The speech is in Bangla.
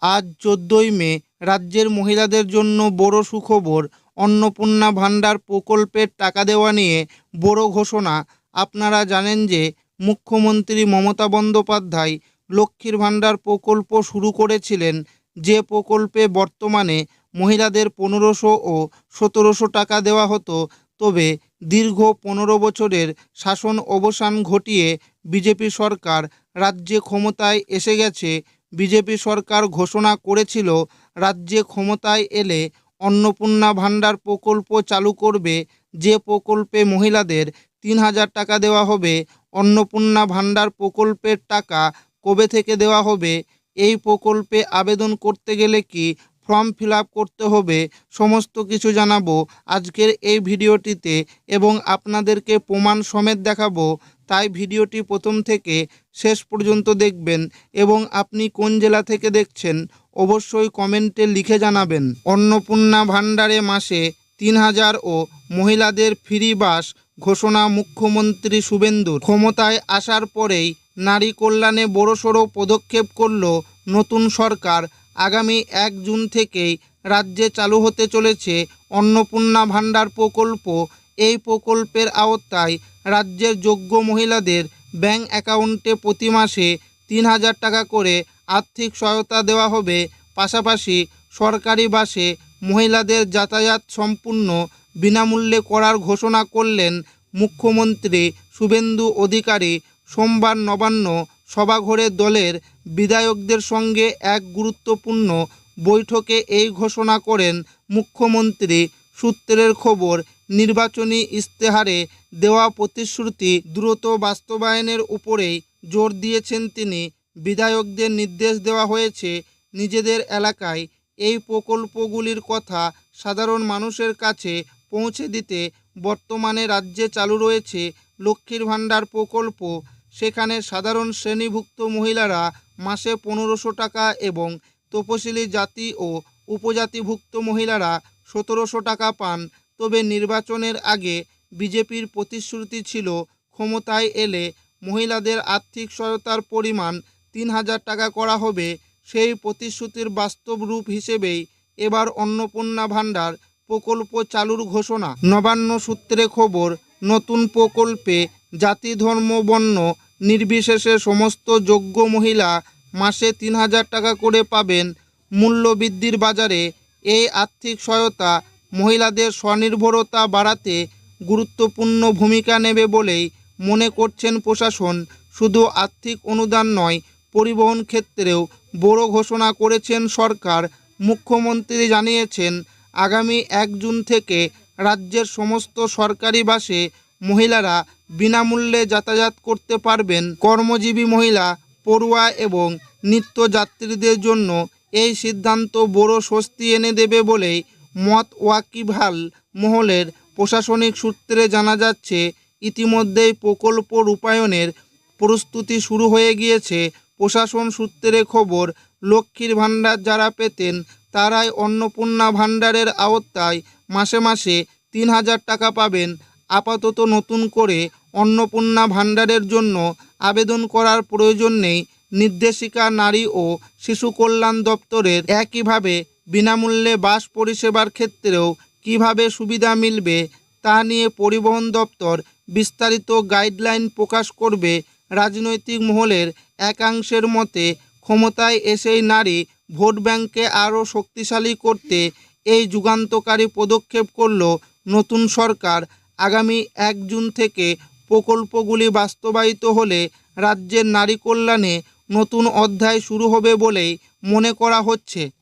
আজ ১৪ই মে রাজ্যের মহিলাদের জন্য বড় সুখবর। অন্নপূর্ণা ভাণ্ডার প্রকল্পের টাকা দেওয়া নিয়ে বড় ঘোষণা। আপনারা জানেন যে মুখ্যমন্ত্রী মমতা বন্দ্যোপাধ্যায় লক্ষ্মীর ভাণ্ডার প্রকল্প শুরু করেছিলেন, যে প্রকল্পে বর্তমানে মহিলাদের ১৫০০ ও ১৭০০ টাকা দেওয়া হতো। তবে দীর্ঘ ১৫ বছরের শাসন অবসান ঘটিয়ে বিজেপি সরকার রাজ্যে ক্ষমতায় এসে গেছে। বিজেপি সরকার ঘোষণা করেছিল রাজ্যে ক্ষমতায় এলে অন্নপূর্ণা ভাণ্ডার প্রকল্প চালু করবে, যে প্রকল্পে মহিলাদের ৩,০০০ টাকা দেওয়া হবে। অন্নপূর্ণা ভাণ্ডার প্রকল্পের টাকা কবে থেকে দেওয়া হবে, এই প্রকল্পে আবেদন করতে গেলে কি ফর্ম ফিল আপ করতে হবে, সমস্ত কিছু জানাবো আজকের এই ভিডিওটিতে এবং আপনাদেরকে প্রমাণ সমেত দেখাবো। তাই ভিডিওটি প্রথম থেকে শেষ পর্যন্ত দেখবেন এবং আপনি কোন জেলা থেকে দেখছেন অবশ্যই কমেন্টে লিখে জানাবেন। অন্নপূর্ণা ভাণ্ডারে মাসে ৩,০০০ ও মহিলাদের ফ্রি বাস ঘোষণা মুখ্যমন্ত্রী শুভেন্দুর। ক্ষমতায় আসার পরেই নারী কল্যাণে বড়সড় পদক্ষেপ করল নতুন সরকার। আগামী ১ জুন থেকেই রাজ্যে চালু হতে চলেছে অন্নপূর্ণা ভাণ্ডার প্রকল্প। এই প্রকল্পের আওতায় রাজ্যের যোগ্য মহিলাদের ব্যাংক অ্যাকাউন্টে প্রতি মাসে ৩,০০০ টাকা করে আর্থিক সহায়তা দেওয়া হবে। পাশাপাশি সরকারি বাসে মহিলাদের যাতায়াত সম্পূর্ণ বিনামূল্যে করার ঘোষণা করলেন মুখ্যমন্ত্রী শুভেন্দু অধিকারী। সোমবার নবান্ন সভাঘরে দলের বিধায়কদের সঙ্গে এক গুরুত্বপূর্ণ বৈঠকে এই ঘোষণা করেন মুখ্যমন্ত্রী। সূত্রের খবর, নির্বাচনী ইশতেহারে দেওয়া প্রতিশ্রুতি দ্রুত বাস্তবায়নের উপরেই জোর দিয়েছেন তিনি। বিধায়কদের নির্দেশ দেওয়া হয়েছে নিজেদের এলাকায় এই প্রকল্পগুলির কথা সাধারণ মানুষের কাছে পৌঁছে দিতে। বর্তমানে রাজ্যে চালু রয়েছে লক্ষ্মীর ভাণ্ডার প্রকল্প। সেখানে সাধারণ শ্রেণীভুক্ত মহিলারা মাসে ১৫০০ টাকা এবং তপশিলি জাতি ও উপজাতিভুক্ত মহিলারা ১৭০০ টাকা পান। তবে নির্বাচনের আগে বিজেপির প্রতিশ্রুতি ছিল ক্ষমতায় এলে মহিলাদের আর্থিক সহায়তার পরিমাণ ৩,০০০ টাকা করা হবে। সেই প্রতিশ্রুতির বাস্তব রূপ হিসেবেই এবার অন্নপূর্ণা ভাণ্ডার প্রকল্প চালুর ঘোষণা। নবান্ন সূত্রে খবর, নতুন প্রকল্পে জাতি ধর্ম বর্ণ নির্বিশেষে সমস্ত যোগ্য মহিলা মাসে ৩,০০০ টাকা করে পাবেন। মূল্যবৃদ্ধির বাজারে এই আর্থিক সহায়তা মহিলাদের স্বনির্ভরতা বাড়াতে গুরুত্বপূর্ণ ভূমিকা নেবে বলেই মনে করছেন প্রশাসন। শুধু আর্থিক অনুদান নয়, পরিবহন ক্ষেত্রেও বড় ঘোষণা করেছেন সরকার। মুখ্যমন্ত্রী জানিয়েছেন, আগামী ১ জুন থেকে রাজ্যের সমস্ত সরকারি বাসে মহিলারা বিনামূল্যে যাতায়াত করতে পারবেন। কর্মজীবী মহিলা, পড়ুয়া এবং নিত্যযাত্রীদের জন্য এই সিদ্ধান্ত বড় স্বস্তি এনে দেবে বলেই মত ওয়াকিবহাল মহলের। প্রশাসনিক সূত্রে জানা যাচ্ছে, ইতিমধ্যেই প্রকল্প রূপায়ণের প্রস্তুতি শুরু হয়ে গিয়েছে। প্রশাসন সূত্রে খবর, লক্ষ্মীর ভাণ্ডার যারা পেতেন তারাই অন্নপূর্ণা ভাণ্ডারের আওতায় মাসে মাসে ৩,০০০ টাকা পাবেন। আপাতত নতুন করে অন্নপূর্ণা ভাণ্ডারের জন্য আবেদন করার প্রয়োজন নেই। নির্দেশিকা নারী ও শিশু কল্যাণ দপ্তরের। একইভাবে বিনামূল্যে বাস পরিষেবার ক্ষেত্রেও কিভাবে সুবিধা মিলবে তা নিয়ে পরিবহন দপ্তর বিস্তারিত গাইডলাইন প্রকাশ করবে। রাজনৈতিক মহলের একাংশের মতে, ক্ষমতায় এসেই নারী ভোট ব্যাংককে আরও শক্তিশালী করতে এই যুগান্তকারী পদক্ষেপ করল নতুন সরকার। আগামী ১ জুন থেকে প্রকল্পগুলি বাস্তবায়িত হলে রাজ্যের নারী কল্যাণে নতুন অধ্যায় শুরু হবে বলেই মনে করা হচ্ছে।